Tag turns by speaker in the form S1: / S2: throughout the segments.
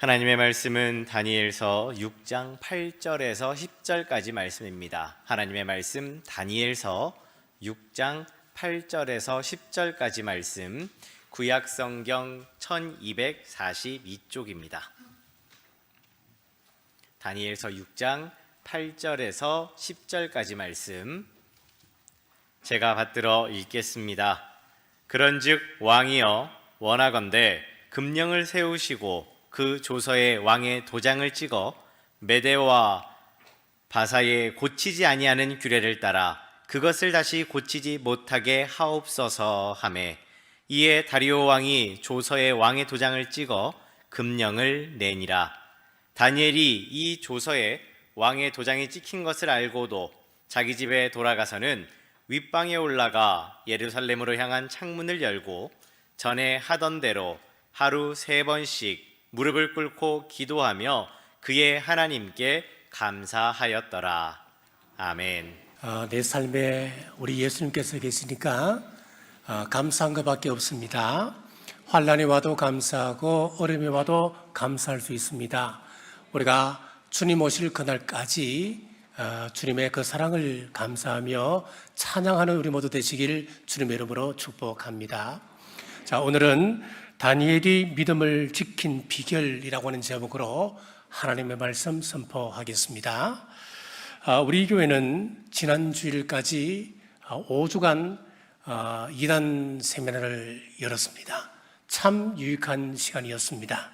S1: 하나님의 말씀은 다니엘서 6장 8절에서 10절까지 말씀입니다. 하나님의 말씀 다니엘서 6장 8절에서 10절까지 말씀, 구약성경 1242쪽입니다. 다니엘서 6장 8절에서 10절까지 말씀 제가 받들어 읽겠습니다. 그런즉 왕이여 원하건대 금령을 세우시고 그 조서에 왕의 도장을 찍어 메대와 바사에 고치지 아니하는 규례를 따라 그것을 다시 고치지 못하게 하옵소서 하매, 이에 다리오 왕이 조서에 왕의 도장을 찍어 금령을 내니라. 다니엘이 이 조서에 왕의 도장이 찍힌 것을 알고도 자기 집에 돌아가서는 윗방에 올라가 예루살렘으로 향한 창문을 열고 전에 하던 대로 하루 3번씩 무릎을 꿇고 기도하며 그의 하나님께 감사하였더라. 아멘.
S2: 내 삶에 우리 예수님께서 계시니까 감사한 것밖에 없습니다. 환난이 와도 감사하고 어려움이 와도 감사할 수 있습니다. 우리가 주님 오실 그날까지 주님의 그 사랑을 감사하며 찬양하는 우리 모두 되시길 주님의 이름으로 축복합니다. 자, 오늘은 다니엘이 믿음을 지킨 비결이라고 하는 제목으로 하나님의 말씀 선포하겠습니다. 우리 교회는 지난 주일까지 5주간 이단 세미나를 열었습니다. 참 유익한 시간이었습니다.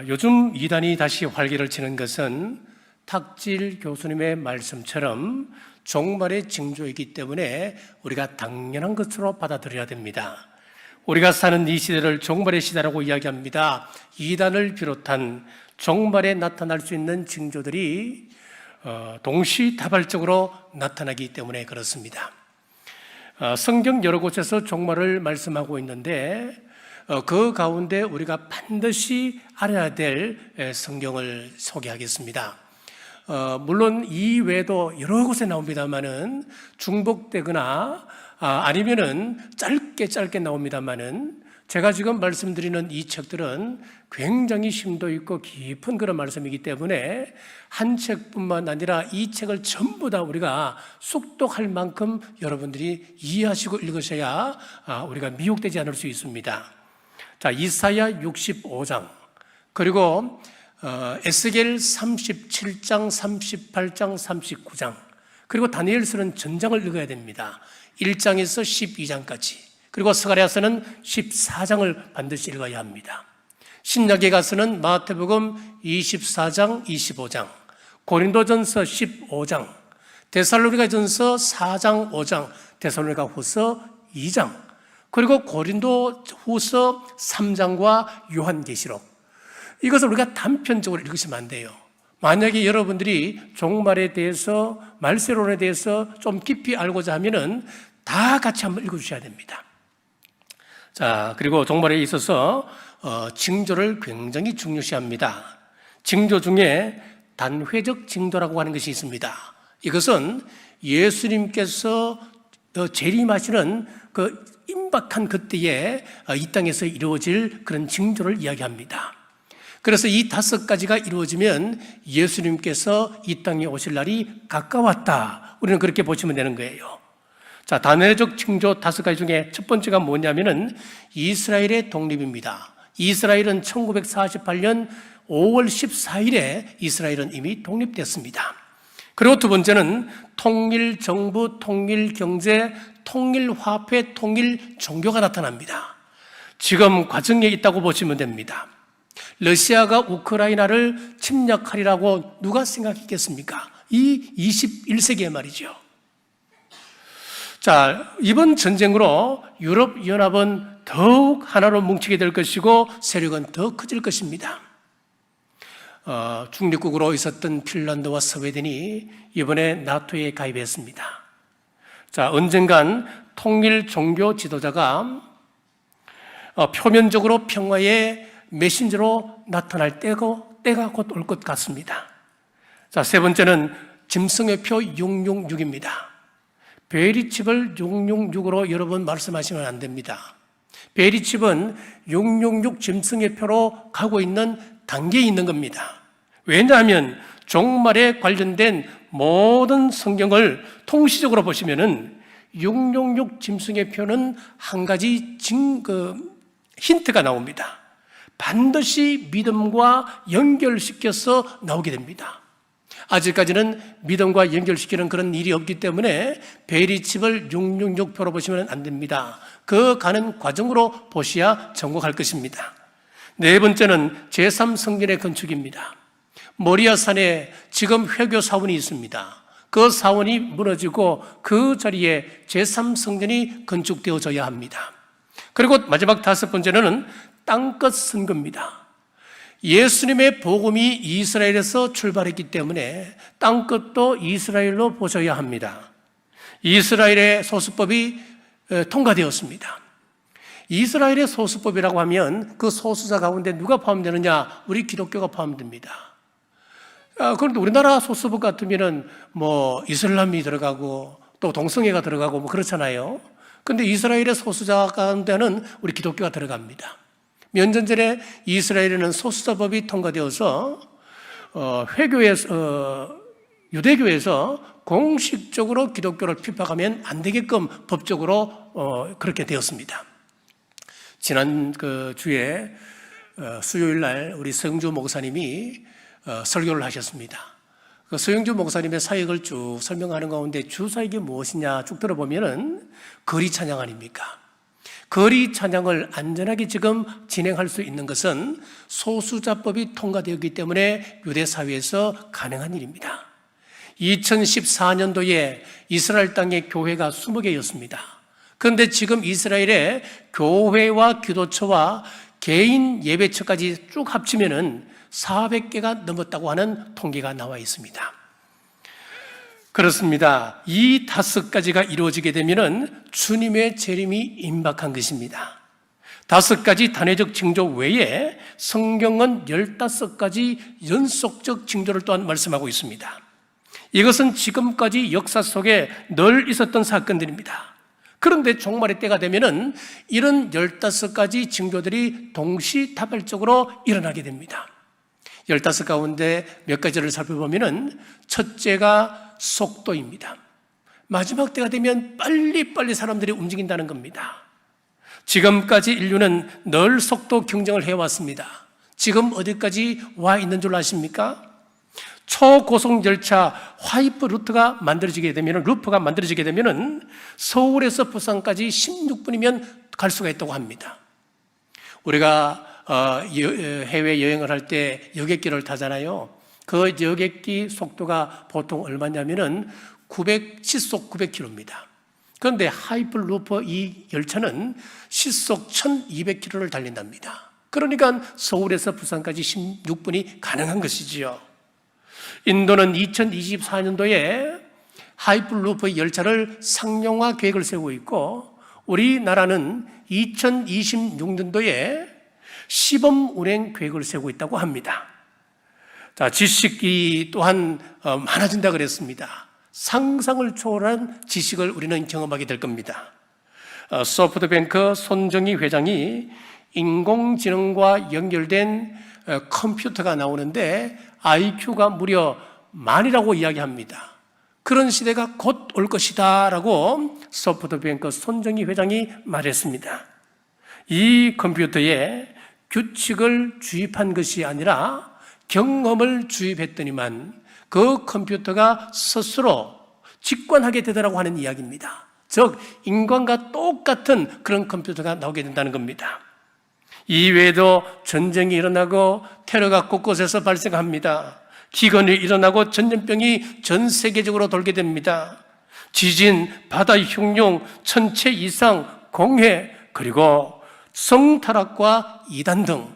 S2: 요즘 이단이 다시 활기를 치는 것은 탁질 교수님의 말씀처럼 종말의 징조이기 때문에 우리가 당연한 것으로 받아들여야 됩니다. 우리가 사는 이 시대를 종말의 시대라고 이야기합니다. 이단을 비롯한 종말에 나타날 수 있는 징조들이 동시다발적으로 나타나기 때문에 그렇습니다. 성경 여러 곳에서 종말을 말씀하고 있는데 그 가운데 우리가 반드시 알아야 될 성경을 소개하겠습니다. 물론 이 외에도 여러 곳에 나옵니다만은 중복되거나 아니면은 짧게 나옵니다만은 제가 지금 말씀드리는 이 책들은 굉장히 심도 있고 깊은 그런 말씀이기 때문에 한 책뿐만 아니라 이 책을 전부 다 우리가 숙독할 만큼 여러분들이 이해하시고 읽으셔야 우리가 미혹되지 않을 수 있습니다. 자, 이사야 65장, 그리고 에스겔 37장, 38장, 39장, 그리고 다니엘서는 전장을 읽어야 됩니다. 1장에서 12장까지, 그리고 스가랴서는 14장을 반드시 읽어야 합니다. 신약에 가서는 마태복음 24장, 25장, 고린도전서 15장, 데살로니가전서 4장, 5장, 데살로니가후서 2장, 그리고 고린도후서 3장과 요한계시록, 이것을 우리가 단편적으로 읽으시면 안 돼요. 만약에 여러분들이 종말에 대해서, 말세론에 대해서 좀 깊이 알고자 하면은 다 같이 한번 읽어주셔야 됩니다. 자, 그리고 종말에 있어서 징조를 굉장히 중요시합니다. 징조 중에 단회적 징조라고 하는 것이 있습니다. 이것은 예수님께서 재림하시는 그 임박한 그때에 이 땅에서 이루어질 그런 징조를 이야기합니다. 그래서 이 5가지가 이루어지면 예수님께서 이 땅에 오실 날이 가까웠다, 우리는 그렇게 보시면 되는 거예요. 자, 단회적 징조 5가지 중에 첫 번째가 뭐냐면은 이스라엘의 독립입니다. 이스라엘은 1948년 5월 14일에 이스라엘은 이미 독립됐습니다. 그리고 두 번째는 통일정부, 통일경제, 통일화폐, 통일종교가 나타납니다. 지금 과정에 있다고 보시면 됩니다. 러시아가 우크라이나를 침략하리라고 누가 생각했겠습니까? 이 21세기에 말이죠. 자, 이번 전쟁으로 유럽연합은 더욱 하나로 뭉치게 될 것이고 세력은 더 커질 것입니다. 중립국으로 있었던 핀란드와 스웨덴이 이번에 나토에 가입했습니다. 자, 언젠간 통일 종교 지도자가 표면적으로 평화의 메신저로 나타날 때가 곧 올 것 같습니다. 자, 세 번째는 짐승의표 666입니다. 베리칩을 666으로 여러분 말씀하시면 안 됩니다. 베리칩은 666 짐승의 표로 가고 있는 단계에 있는 겁니다. 왜냐하면 종말에 관련된 모든 성경을 통시적으로 보시면은 666 짐승의 표는 한 가지 힌트가 나옵니다. 반드시 믿음과 연결시켜서 나오게 됩니다. 아직까지는 믿음과 연결시키는 그런 일이 없기 때문에 베리칩을 666표로 보시면 안 됩니다. 그 가는 과정으로 보셔야 정확할 것입니다. 네 번째는 제3성전의 건축입니다. 모리아 산에 지금 회교 사원이 있습니다. 그 사원이 무너지고 그 자리에 제3성전이 건축되어져야 합니다. 그리고 마지막 다섯 번째는 땅끝 선거입니다. 예수님의 복음이 이스라엘에서 출발했기 때문에 땅끝도 이스라엘로 보셔야 합니다. 이스라엘의 소수법이 통과되었습니다. 이스라엘의 소수법이라고 하면 그 소수자 가운데 누가 포함되느냐? 우리 기독교가 포함됩니다. 그런데 우리나라 소수법 같으면은 이슬람이 들어가고 또 동성애가 들어가고 그렇잖아요. 그런데 이스라엘의 소수자 가운데는 우리 기독교가 들어갑니다. 몇 년 전에 이스라엘에는 소수자법이 통과되어서 유대교에서 공식적으로 기독교를 핍박하면 안 되게끔 법적으로 그렇게 되었습니다. 지난 주에 수요일 날 우리 서영주 목사님이 설교를 하셨습니다. 그 서영주 목사님의 사역을 쭉 설명하는 가운데 주 사역이 무엇이냐 쭉 들어보면은 거리 찬양 아닙니까? 거리 찬양을 안전하게 지금 진행할 수 있는 것은 소수자법이 통과되었기 때문에 유대 사회에서 가능한 일입니다. 2014년도에 이스라엘 땅의 교회가 20개였습니다. 그런데 지금 이스라엘의 교회와 기도처와 개인 예배처까지 쭉 합치면은 400개가 넘었다고 하는 통계가 나와 있습니다. 그렇습니다. 이 5가지가 이루어지게 되면은 주님의 재림이 임박한 것입니다. 5가지 단회적 징조 외에 성경은 15가지 연속적 징조를 또한 말씀하고 있습니다. 이것은 지금까지 역사 속에 늘 있었던 사건들입니다. 그런데 종말의 때가 되면은 이런 15가지 징조들이 동시다발적으로 일어나게 됩니다. 15 가운데 몇 가지를 살펴보면은 첫째가 속도입니다. 마지막 때가 되면 빨리빨리 사람들이 움직인다는 겁니다. 지금까지 인류는 늘 속도 경쟁을 해왔습니다. 지금 어디까지 와 있는 줄 아십니까? 초고속 열차 루프가 만들어지게 되면은 서울에서 부산까지 16분이면 갈 수가 있다고 합니다. 우리가 해외 여행을 할 때 여객기를 타잖아요. 그 여객기 속도가 보통 얼마냐면은 시속 900km입니다. 그런데 하이퍼루프 이 열차는 시속 1200km를 달린답니다. 그러니까 서울에서 부산까지 16분이 가능한 것이지요. 인도는 2024년도에 하이퍼루프 열차를 상용화 계획을 세우고 있고, 우리나라는 2026년도에 시범 운행 계획을 세우고 있다고 합니다. 자, 지식이 또한 많아진다 그랬습니다. 상상을 초월한 지식을 우리는 경험하게 될 겁니다. 소프트뱅크 손정희 회장이 인공지능과 연결된 컴퓨터가 나오는데 IQ가 무려 만이라고 이야기합니다. 그런 시대가 곧 올 것이다 라고 소프트뱅크 손정희 회장이 말했습니다. 이 컴퓨터에 규칙을 주입한 것이 아니라 경험을 주입했더니만 그 컴퓨터가 스스로 직관하게 되더라고 하는 이야기입니다. 즉 인간과 똑같은 그런 컴퓨터가 나오게 된다는 겁니다. 이외에도 전쟁이 일어나고 테러가 곳곳에서 발생합니다. 기근이 일어나고 전염병이 전 세계적으로 돌게 됩니다. 지진, 바다 흉룡, 천체 이상, 공해, 그리고 성타락과 이단 등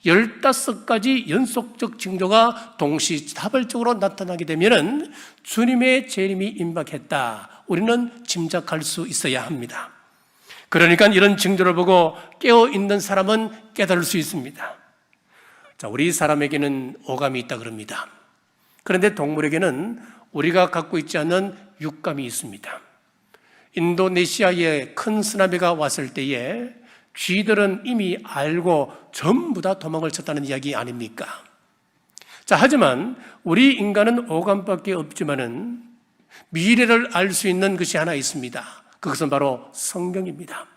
S2: 15가지 연속적 징조가 동시다발적으로 나타나게 되면 주님의 재림이 임박했다. 우리는 짐작할 수 있어야 합니다. 그러니까 이런 징조를 보고 깨어있는 사람은 깨달을 수 있습니다. 자, 우리 사람에게는 오감이 있다 그럽니다. 그런데 동물에게는 우리가 갖고 있지 않은 육감이 있습니다. 인도네시아에 큰 쓰나미가 왔을 때에 쥐들은 이미 알고 전부 다 도망을 쳤다는 이야기 아닙니까? 자, 하지만 우리 인간은 오감밖에 없지만은 미래를 알 수 있는 것이 하나 있습니다. 그것은 바로 성경입니다.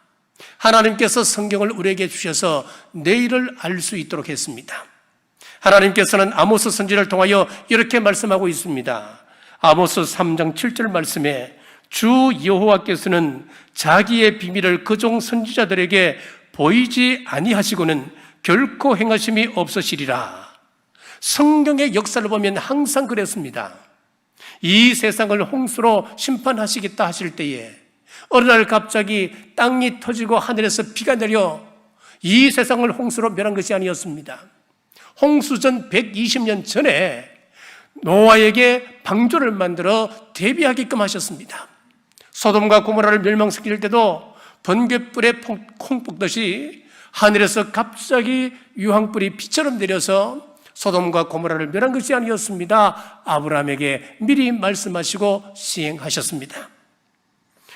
S2: 하나님께서 성경을 우리에게 주셔서 내일을 알 수 있도록 했습니다. 하나님께서는 아모스 선지자를 통하여 이렇게 말씀하고 있습니다. 아모스 3장 7절 말씀에 주 여호와께서는 자기의 비밀을 그종 선지자들에게 보이지 아니하시고는 결코 행하심이 없으시리라. 성경의 역사를 보면 항상 그랬습니다. 이 세상을 홍수로 심판하시겠다 하실 때에 어느 날 갑자기 땅이 터지고 하늘에서 비가 내려 이 세상을 홍수로 멸한 것이 아니었습니다. 홍수 전 120년 전에 노아에게 방주를 만들어 대비하게끔 하셨습니다. 소돔과 고모라를 멸망시킬 때도 번갯불에 콩 볶듯이 하늘에서 갑자기 유황불이 비처럼 내려서 소돔과 고모라를 멸한 것이 아니었습니다. 아브라함에게 미리 말씀하시고 시행하셨습니다.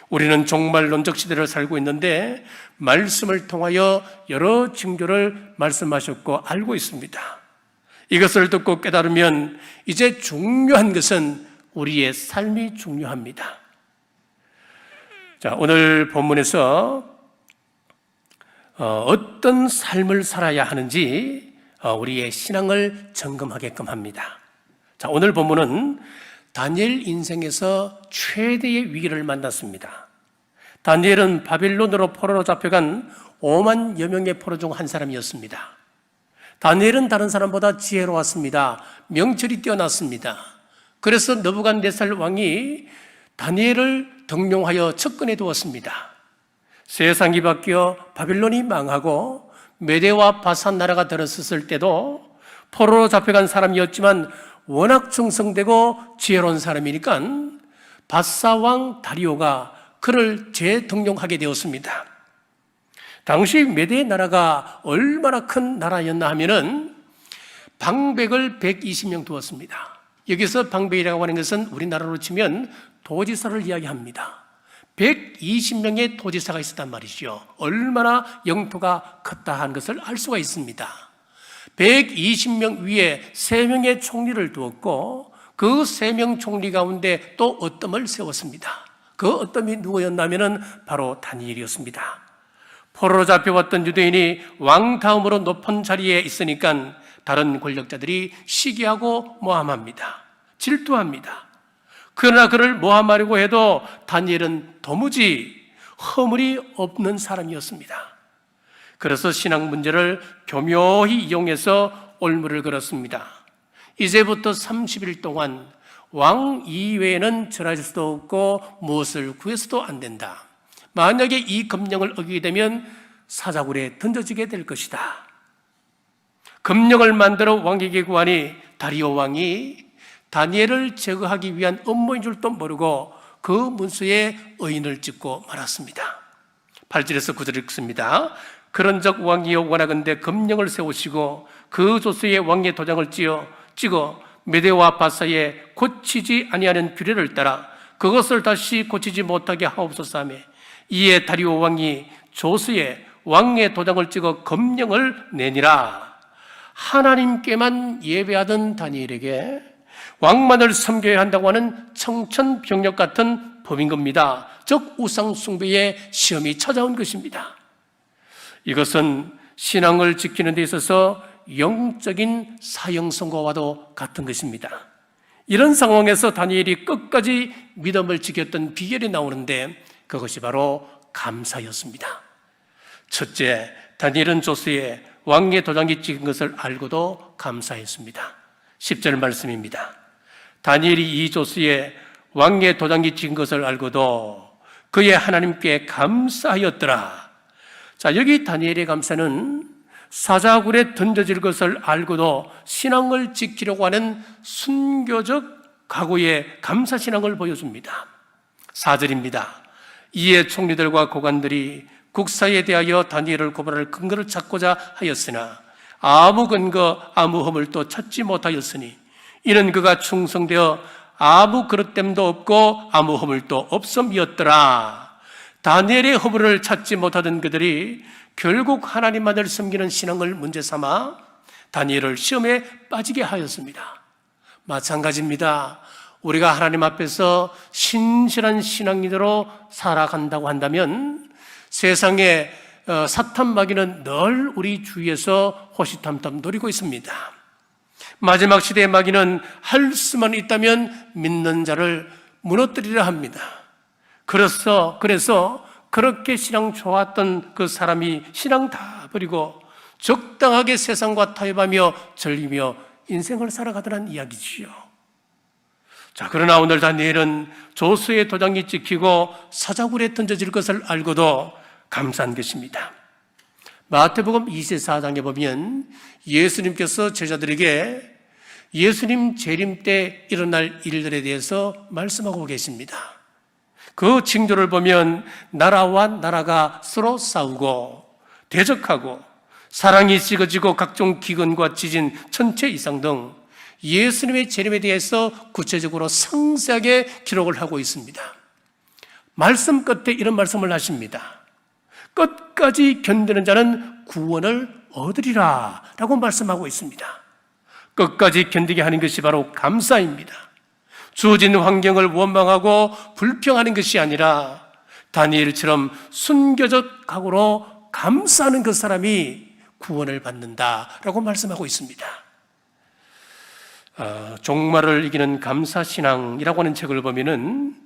S2: 우리는 종말론적 시대를 살고 있는데 말씀을 통하여 여러 징조를 말씀하셨고 알고 있습니다. 이것을 듣고 깨달으면 이제 중요한 것은 우리의 삶이 중요합니다. 자, 오늘 본문에서 어떤 삶을 살아야 하는지 우리의 신앙을 점검하게끔 합니다. 자, 오늘 본문은 다니엘 인생에서 최대의 위기를 만났습니다. 다니엘은 바빌론으로 포로로 잡혀간 5만여 명의 포로 중 한 사람이었습니다. 다니엘은 다른 사람보다 지혜로웠습니다. 명철이 뛰어났습니다. 그래서 느부갓네살 왕이 다니엘을 등용하여 측근해 두었습니다. 세상이 바뀌어 바빌론이 망하고 메대와 바산 나라가 들어섰을 때도 포로로 잡혀간 사람이었지만 워낙 충성되고 지혜로운 사람이니까 바사왕 다리오가 그를 재등용하게 되었습니다. 당시 메대 나라가 얼마나 큰 나라였나 하면은 방백을 120명 두었습니다. 여기서 방백이라고 하는 것은 우리나라로 치면 도지사를 이야기합니다. 120명의 도지사가 있었단 말이죠. 얼마나 영토가 컸다 하는 것을 알 수가 있습니다. 120명 위에 3명의 총리를 두었고 그 3명 총리 가운데 또 어뜸을 세웠습니다. 그 어뜸이 누구였냐면 바로 다니엘이었습니다. 포로로 잡혀왔던 유대인이 왕 다음으로 높은 자리에 있으니까 다른 권력자들이 시기하고 모함합니다. 질투합니다. 그러나 그를 모함하려고 해도 다니엘은 도무지 허물이 없는 사람이었습니다. 그래서 신앙 문제를 교묘히 이용해서 올무를 걸었습니다. 이제부터 30일 동안 왕 이외에는 절할 수도 없고 무엇을 구해서도 안 된다. 만약에 이 금령을 어기게 되면 사자굴에 던져지게 될 것이다. 금령을 만들어 왕에게 구하니 다리오 왕이 다니엘을 제거하기 위한 업무인 줄도 모르고 그 문서에 의인을 찍고 말았습니다. 8절에서 9절 읽습니다. 그런즉 왕이여 원하건대 금령을 세우시고 그 조서에 왕의 도장을 찍어 메대와 바사에 고치지 아니하는 규례를 따라 그것을 다시 고치지 못하게 하옵소서 하며 이에 다리오 왕이 조서에 왕의 도장을 찍어 금령을 내니라. 하나님께만 예배하던 다니엘에게 왕만을 섬겨야 한다고 하는 청천벽력 같은 법인 겁니다. 즉 우상 숭배의 시험이 찾아온 것입니다. 이것은 신앙을 지키는 데 있어서 영적인 사형 선고와도 같은 것입니다. 이런 상황에서 다니엘이 끝까지 믿음을 지켰던 비결이 나오는데 그것이 바로 감사였습니다. 첫째, 다니엘은 조서에 왕의 도장이 찍은 것을 알고도 감사했습니다. 10절 말씀입니다. 다니엘이 이 조서에 왕의 도장이 찍은 것을 알고도 그의 하나님께 감사하였더라. 자, 여기 다니엘의 감사는 사자굴에 던져질 것을 알고도 신앙을 지키려고 하는 순교적 각오의 감사신앙을 보여줍니다. 4절입니다. 이에 총리들과 고관들이 국사에 대하여 다니엘을 고발할 근거를 찾고자 하였으나 아무 근거 아무 허물도 찾지 못하였으니 이는 그가 충성되어 아무 그릇됨도 없고 아무 허물도 없음이었더라. 다니엘의 허물을 찾지 못하던 그들이 결국 하나님만을 섬기는 신앙을 문제 삼아 다니엘을 시험에 빠지게 하였습니다. 마찬가지입니다. 우리가 하나님 앞에서 신실한 신앙인으로 살아간다고 한다면 세상에 사탄 마귀는 늘 우리 주위에서 호시탐탐 노리고 있습니다. 마지막 시대의 마귀는 할 수만 있다면 믿는 자를 무너뜨리려 합니다. 그래서 그렇게 신앙 좋았던 그 사람이 신앙 다 버리고 적당하게 세상과 타협하며 즐기며 인생을 살아가더란 이야기지요. 자, 그러나 오늘 다니엘은 조수의 도장이 찍히고 사자굴에 던져질 것을 알고도 감사한 것입니다. 마태복음 24장에 보면 예수님께서 제자들에게 예수님 재림 때 일어날 일들에 대해서 말씀하고 계십니다. 그 징조를 보면 나라와 나라가 서로 싸우고 대적하고 사랑이 식어지고 각종 기근과 지진, 천체 이상 등 예수님의 재림에 대해서 구체적으로 상세하게 기록을 하고 있습니다. 말씀 끝에 이런 말씀을 하십니다. 끝까지 견디는 자는 구원을 얻으리라 라고 말씀하고 있습니다. 끝까지 견디게 하는 것이 바로 감사입니다. 주어진 환경을 원망하고 불평하는 것이 아니라 다니엘처럼 순교적 각오로 감사하는 그 사람이 구원을 받는다라고 말씀하고 있습니다. 종말을 이기는 감사신앙이라고 하는 책을 보면은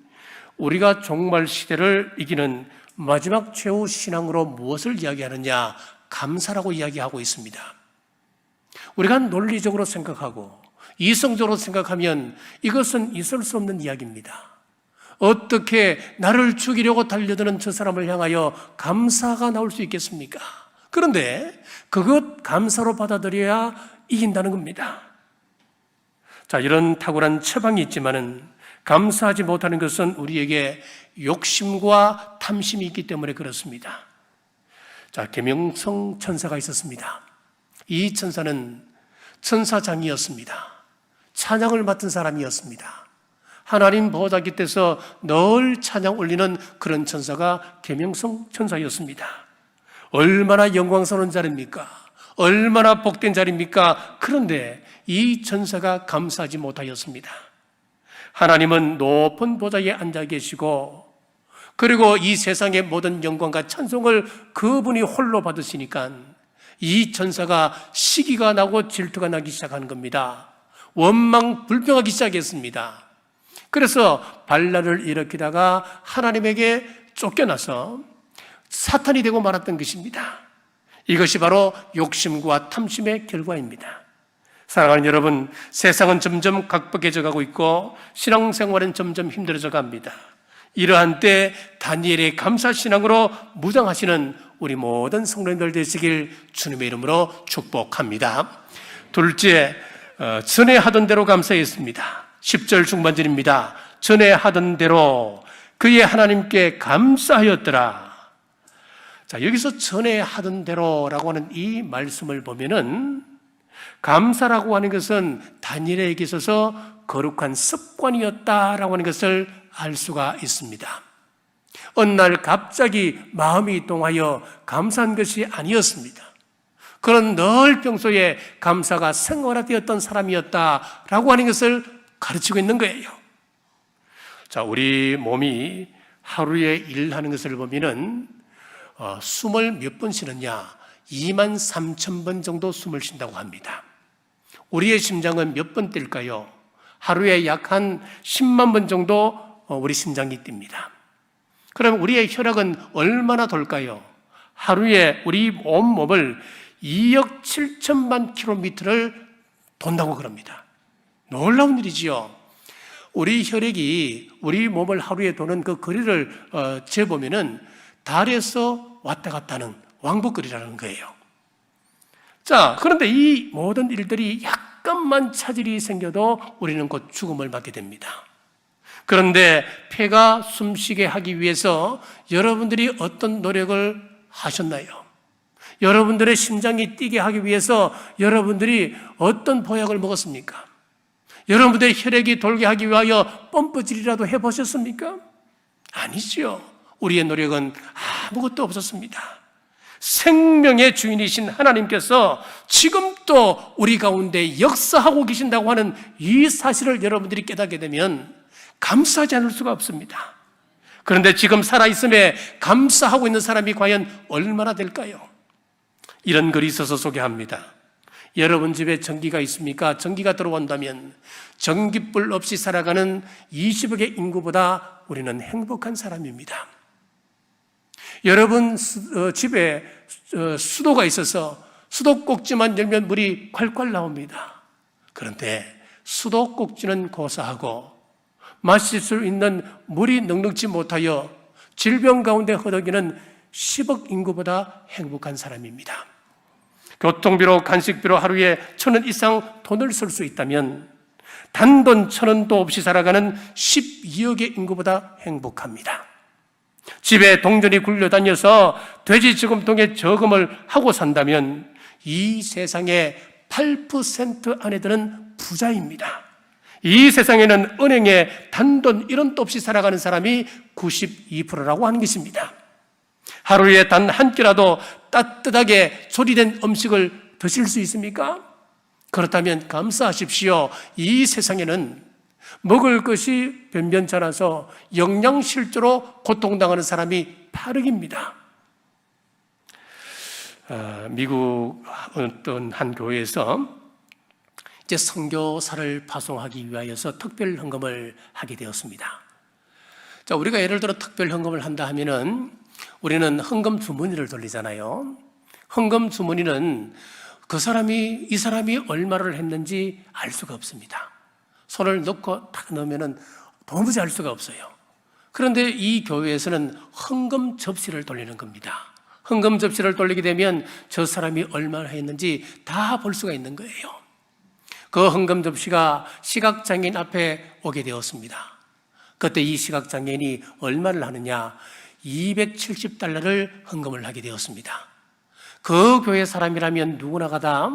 S2: 우리가 종말 시대를 이기는 마지막 최후 신앙으로 무엇을 이야기하느냐? 감사라고 이야기하고 있습니다. 우리가 논리적으로 생각하고 이성적으로 생각하면 이것은 있을 수 없는 이야기입니다. 어떻게 나를 죽이려고 달려드는 저 사람을 향하여 감사가 나올 수 있겠습니까? 그런데 그것 감사로 받아들여야 이긴다는 겁니다. 자, 이런 탁월한 처방이 있지만은 감사하지 못하는 것은 우리에게 욕심과 탐심이 있기 때문에 그렇습니다. 자, 계명성 천사가 있었습니다. 이 천사는 천사장이었습니다. 찬양을 맡은 사람이었습니다. 하나님 보호자 곁에서 늘 찬양 올리는 그런 천사가 계명성 천사였습니다. 얼마나 영광스러운 자리입니까? 얼마나 복된 자리입니까? 그런데 이 천사가 감사하지 못하였습니다. 하나님은 높은 보좌에 앉아 계시고 그리고 이 세상의 모든 영광과 찬송을 그분이 홀로 받으시니까 이 천사가 시기가 나고 질투가 나기 시작하는 겁니다. 원망 불평하기 시작했습니다. 그래서 반란을 일으키다가 하나님에게 쫓겨나서 사탄이 되고 말았던 것입니다. 이것이 바로 욕심과 탐심의 결과입니다. 사랑하는 여러분, 세상은 점점 각박해져 가고 있고 신앙생활은 점점 힘들어져 갑니다. 이러한 때 다니엘의 감사신앙으로 무장하시는 우리 모든 성도님들 되시길 주님의 이름으로 축복합니다. 둘째, 전에 하던 대로 감사했습니다. 10절 중반절입니다. 전에 하던 대로 그의 하나님께 감사하였더라. 자, 여기서 전에 하던 대로라고 하는 이 말씀을 보면은 감사라고 하는 것은 다니엘에게 있어서 거룩한 습관이었다라고 하는 것을 알 수가 있습니다. 어느 날 갑자기 마음이 동하여 감사한 것이 아니었습니다. 그런 늘 평소에 감사가 생활화되었던 사람이었다라고 하는 것을 가르치고 있는 거예요. 자, 우리 몸이 하루에 일하는 것을 보면은 숨을 몇 번 쉬느냐? 23,000번 정도 숨을 쉰다고 합니다. 우리의 심장은 몇 번 뛸까요? 하루에 약 한 10만 번 정도 우리 심장이 뜁니다. 그럼 우리의 혈액은 얼마나 돌까요? 하루에 우리 온몸을 2억 7천만 킬로미터를 돈다고 그럽니다. 놀라운 일이지요. 우리 혈액이 우리 몸을 하루에 도는 그 거리를 재보면은 달에서 왔다 갔다 하는 왕복거리라는 거예요. 자, 그런데 이 모든 일들이 약간만 차질이 생겨도 우리는 곧 죽음을 맞게 됩니다. 그런데 폐가 숨쉬게 하기 위해서 여러분들이 어떤 노력을 하셨나요? 여러분들의 심장이 뛰게 하기 위해서 여러분들이 어떤 보약을 먹었습니까? 여러분들의 혈액이 돌게 하기 위하여 펌프질이라도 해보셨습니까? 아니죠. 우리의 노력은 아무것도 없었습니다. 생명의 주인이신 하나님께서 지금도 우리 가운데 역사하고 계신다고 하는 이 사실을 여러분들이 깨닫게 되면 감사하지 않을 수가 없습니다. 그런데 지금 살아있음에 감사하고 있는 사람이 과연 얼마나 될까요? 이런 글이 있어서 소개합니다. 여러분 집에 전기가 있습니까? 전기가 들어온다면 전기불 없이 살아가는 20억의 인구보다 우리는 행복한 사람입니다. 여러분 집에 수도가 있어서 수도꼭지만 열면 물이 콸콸 나옵니다. 그런데 수도꼭지는 고사하고 마실 수 있는 물이 넉넉지 못하여 질병 가운데 허덕이는 10억 인구보다 행복한 사람입니다. 교통비로 간식비로 하루에 1,000원 이상 돈을 쓸 수 있다면 단돈 1,000원도 없이 살아가는 12억의 인구보다 행복합니다. 집에 동전이 굴려다녀서 돼지 저금통에 저금을 하고 산다면 이 세상의 8% 안에 드는 부자입니다. 이 세상에는 은행에 단돈 1원도 없이 살아가는 사람이 92%라고 하는 것입니다. 하루에 단 한 끼라도 따뜻하게 조리된 음식을 드실 수 있습니까? 그렇다면 감사하십시오. 이 세상에는 먹을 것이 변변찮아서 영양실조로 고통당하는 사람이 8억입니다. 미국 어떤 한 교회에서 이제 선교사를 파송하기 위하여서 특별 헌금을 하게 되었습니다. 자, 우리가 예를 들어 특별 헌금을 한다 하면은 우리는 헌금 주머니를 돌리잖아요. 헌금 주머니는 이 사람이 얼마를 했는지 알 수가 없습니다. 손을 넣고 탁 넣으면은 도무지 알 수가 없어요. 그런데 이 교회에서는 헌금 접시를 돌리는 겁니다. 헌금 접시를 돌리게 되면 저 사람이 얼마나 했는지 다 볼 수가 있는 거예요. 그 헌금 접시가 시각장애인 앞에 오게 되었습니다. 그때 이 시각장애인이 얼마를 하느냐? 270달러를 헌금을 하게 되었습니다. 그 교회 사람이라면 누구나가 다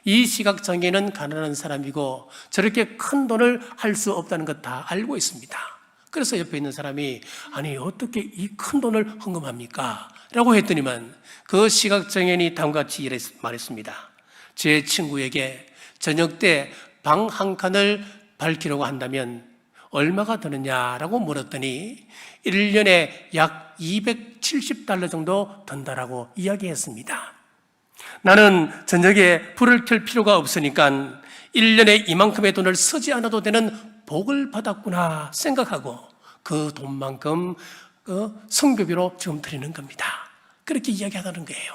S2: 이 시각장애인은 가난한 사람이고 저렇게 큰 돈을 할 수 없다는 것 다 알고 있습니다. 그래서 옆에 있는 사람이 아니 어떻게 이 큰 돈을 헌금합니까? 라고 했더니만 그 시각장애인이 다음과 같이 말했습니다. 제 친구에게 저녁 때 방 한 칸을 밝히려고 한다면 얼마가 드느냐라고 물었더니 1년에 약 270달러 정도 든다라고 이야기했습니다. 나는 저녁에 불을 켤 필요가 없으니까 1년에 이만큼의 돈을 쓰지 않아도 되는 복을 받았구나 생각하고 그 돈만큼 성교비로 지금 드리는 겁니다. 그렇게 이야기하다는 거예요.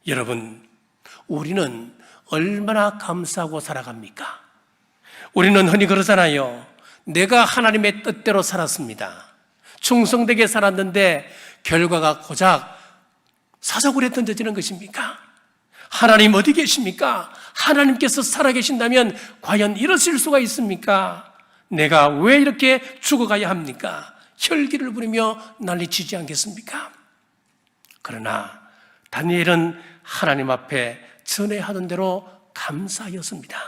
S2: 여러분, 우리는 얼마나 감사하고 살아갑니까? 우리는 흔히 그러잖아요. 내가 하나님의 뜻대로 살았습니다. 충성되게 살았는데 결과가 고작 사사구리에 던져지는 것입니까? 하나님 어디 계십니까? 하나님께서 살아계신다면 과연 이러실 수가 있습니까? 내가 왜 이렇게 죽어가야 합니까? 혈기를 부리며 난리치지 않겠습니까? 그러나 다니엘은 하나님 앞에 전에하던 대로 감사하였습니다.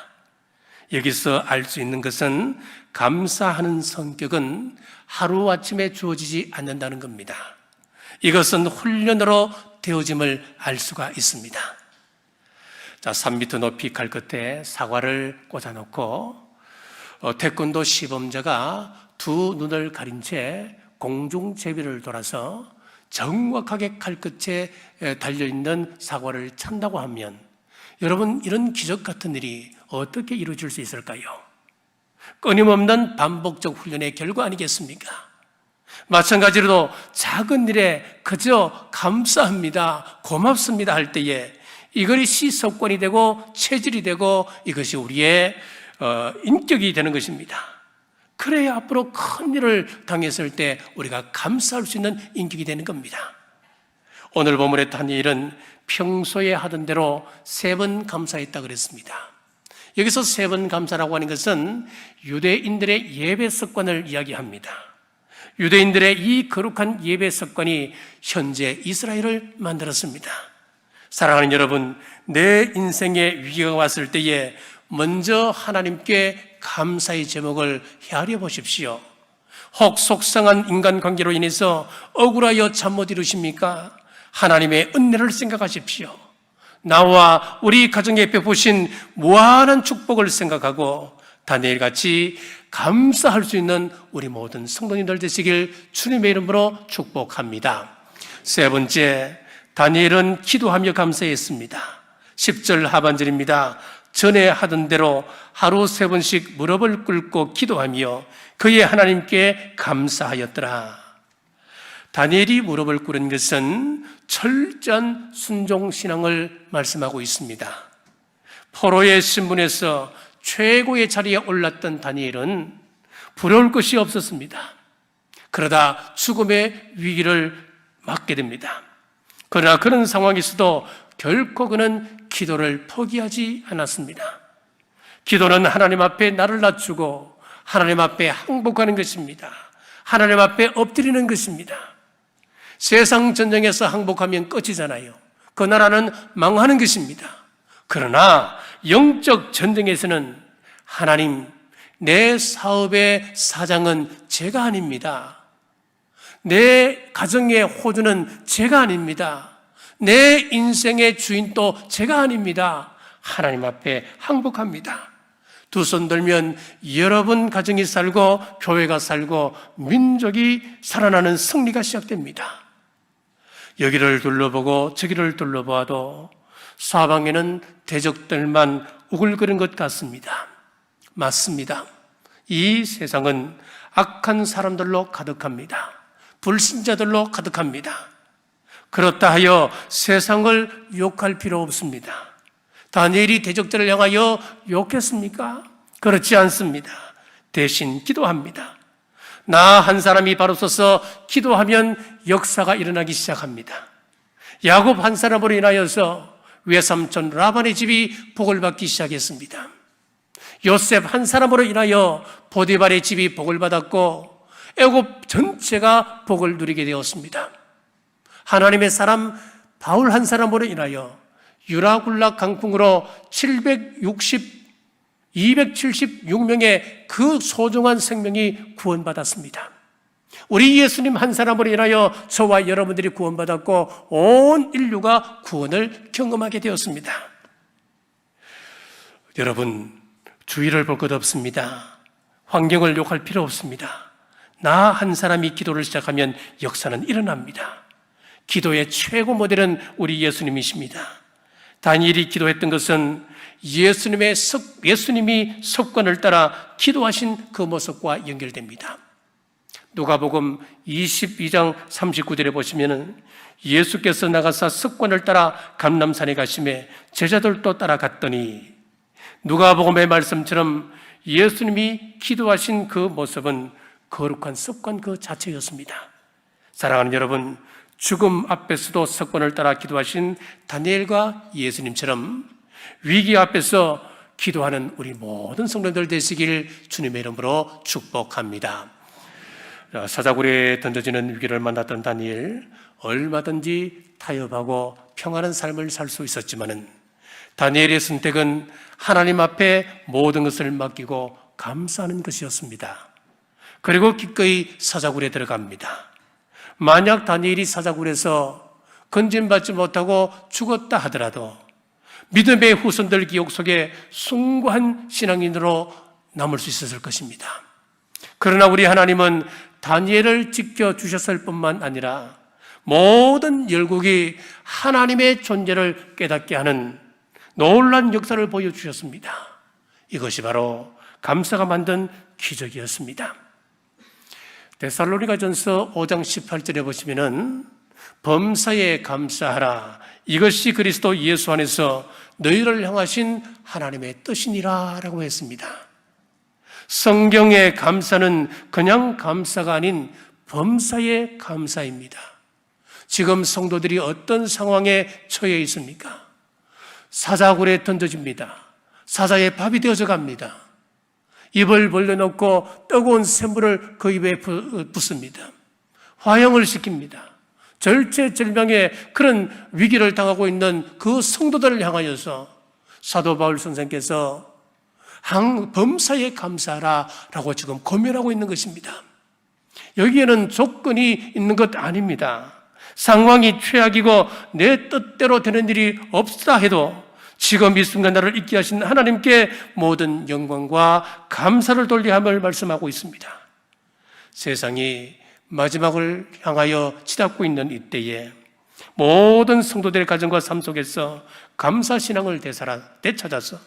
S2: 여기서 알 수 있는 것은 감사하는 성격은 하루아침에 주어지지 않는다는 겁니다. 이것은 훈련으로 되어짐을 알 수가 있습니다. 자, 3m 높이 칼 끝에 사과를 꽂아놓고 태권도 시범자가 두 눈을 가린 채 공중제비를 돌아서 정확하게 칼 끝에 달려있는 사과를 찬다고 하면 여러분, 이런 기적 같은 일이 어떻게 이루어질 수 있을까요? 끊임없는 반복적 훈련의 결과 아니겠습니까? 마찬가지로 작은 일에 그저 감사합니다, 고맙습니다 할 때에 이것이 습관이 되고 체질이 되고 이것이 우리의 인격이 되는 것입니다. 그래야 앞으로 큰 일을 당했을 때 우리가 감사할 수 있는 인격이 되는 겁니다. 오늘 본문의 다니엘은 평소에 하던 대로 3번 감사했다 그랬습니다. 여기서 3번 감사라고 하는 것은 유대인들의 예배 습관을 이야기합니다. 유대인들의 이 거룩한 예배 습관이 현재 이스라엘을 만들었습니다. 사랑하는 여러분, 내 인생에 위기가 왔을 때에 먼저 하나님께 감사의 제목을 헤아려 보십시오. 혹 속상한 인간관계로 인해서 억울하여 잠 못 이루십니까? 하나님의 은혜를 생각하십시오. 나와 우리 가정에 베푸신 무한한 축복을 생각하고 다니엘같이 감사할 수 있는 우리 모든 성도님들 되시길 주님의 이름으로 축복합니다. 세 번째, 다니엘은 기도하며 감사했습니다. 10절 하반절입니다. 전에 하던 대로 하루 3번씩 무릎을 꿇고 기도하며 그의 하나님께 감사하였더라. 다니엘이 무릎을 꿇은 것은 철저한 순종신앙을 말씀하고 있습니다. 포로의 신분에서 최고의 자리에 올랐던 다니엘은 부러울 것이 없었습니다. 그러다 죽음의 위기를 맞게 됩니다. 그러나 그런 상황에서도 결코 그는 기도를 포기하지 않았습니다. 기도는 하나님 앞에 나를 낮추고 하나님 앞에 항복하는 것입니다. 하나님 앞에 엎드리는 것입니다. 세상 전쟁에서 항복하면 끝이잖아요. 그 나라는 망하는 것입니다. 그러나 영적 전쟁에서는 하나님, 내 사업의 사장은 제가 아닙니다. 내 가정의 호주는 제가 아닙니다. 내 인생의 주인도 제가 아닙니다. 하나님 앞에 항복합니다. 두 손 들면 여러분 가정이 살고 교회가 살고 민족이 살아나는 승리가 시작됩니다. 여기를 둘러보고 저기를 둘러보아도 사방에는 대적들만 우글거린 것 같습니다. 맞습니다. 이 세상은 악한 사람들로 가득합니다. 불신자들로 가득합니다. 그렇다 하여 세상을 욕할 필요 없습니다. 다니엘이 대적들을 향하여 욕했습니까? 그렇지 않습니다. 대신 기도합니다. 나 한 사람이 바로 서서 기도하면 역사가 일어나기 시작합니다. 야곱 한 사람으로 인하여서 외삼촌 라반의 집이 복을 받기 시작했습니다. 요셉 한 사람으로 인하여 보디발의 집이 복을 받았고 애굽 전체가 복을 누리게 되었습니다. 하나님의 사람 바울 한 사람으로 인하여 유라굴라 강풍으로 276명의 그 소중한 생명이 구원받았습니다. 우리 예수님 한 사람으로 인하여 저와 여러분들이 구원받았고 온 인류가 구원을 경험하게 되었습니다. 여러분, 주의를 볼 것 없습니다. 환경을 욕할 필요 없습니다. 나 한 사람이 기도를 시작하면 역사는 일어납니다. 기도의 최고 모델은 우리 예수님이십니다. 다니엘이 기도했던 것은 예수님이 습관을 따라 기도하신 그 모습과 연결됩니다. 누가복음 22장 39절에 보시면 예수께서 나가사 습관을 따라 감람산에 가시매 제자들도 따라갔더니 누가복음의 말씀처럼 예수님이 기도하신 그 모습은 거룩한 습관 그 자체였습니다. 사랑하는 여러분, 죽음 앞에서도 습관을 따라 기도하신 다니엘과 예수님처럼 위기 앞에서 기도하는 우리 모든 성도들 되시길 주님의 이름으로 축복합니다. 사자굴에 던져지는 위기를 만났던 다니엘, 얼마든지 타협하고 평안한 삶을 살 수 있었지만은 다니엘의 선택은 하나님 앞에 모든 것을 맡기고 감사하는 것이었습니다. 그리고 기꺼이 사자굴에 들어갑니다. 만약 다니엘이 사자굴에서 건진받지 못하고 죽었다 하더라도 믿음의 후손들 기억 속에 숭고한 신앙인으로 남을 수 있었을 것입니다. 그러나 우리 하나님은 다니엘을 지켜주셨을 뿐만 아니라 모든 열국이 하나님의 존재를 깨닫게 하는 놀라운 역사를 보여주셨습니다. 이것이 바로 감사가 만든 기적이었습니다. 데살로니가전서 5장 18절에 보시면은 범사에 감사하라. 이것이 그리스도 예수 안에서 너희를 향하신 하나님의 뜻이니라 라고 했습니다. 성경의 감사는 그냥 감사가 아닌 범사의 감사입니다. 지금 성도들이 어떤 상황에 처해 있습니까? 사자굴에 던져집니다. 사자의 밥이 되어져 갑니다. 입을 벌려놓고 뜨거운 샘물을 그 입에 붓습니다. 화형을 시킵니다. 절체절명의 그런 위기를 당하고 있는 그 성도들을 향하여서 사도 바울 선생께서 범사에 감사하라 라고 지금 고면하고 있는 것입니다. 여기에는 조건이 있는 것 아닙니다. 상황이 최악이고 내 뜻대로 되는 일이 없다 해도 지금 이 순간 나를 있게 하신 하나님께 모든 영광과 감사를 돌려야 함을 말씀하고 있습니다. 세상이 마지막을 향하여 치닫고 있는 이때에 모든 성도들의 가정과 삶 속에서 감사신앙을 되찾아서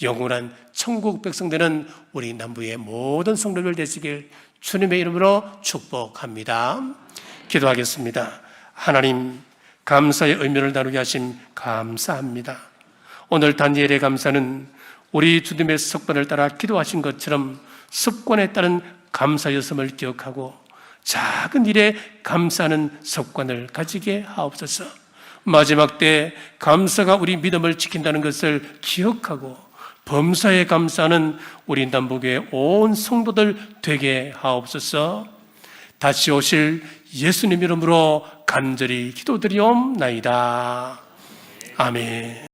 S2: 영원한 천국 백성 되는 우리 남부의 모든 성도들 되시길 주님의 이름으로 축복합니다. 기도하겠습니다. 하나님, 감사의 의미를 나누게 하심 감사합니다. 오늘 다니엘의 감사는 우리 주님의 습관을 따라 기도하신 것처럼 습관에 따른 감사였음을 기억하고 작은 일에 감사하는 습관을 가지게 하옵소서. 마지막 때 감사가 우리 믿음을 지킨다는 것을 기억하고 범사에 감사하는 우리 남북의 온 성도들 되게 하옵소서. 다시 오실 예수님 이름으로 간절히 기도드리옵나이다. 아멘.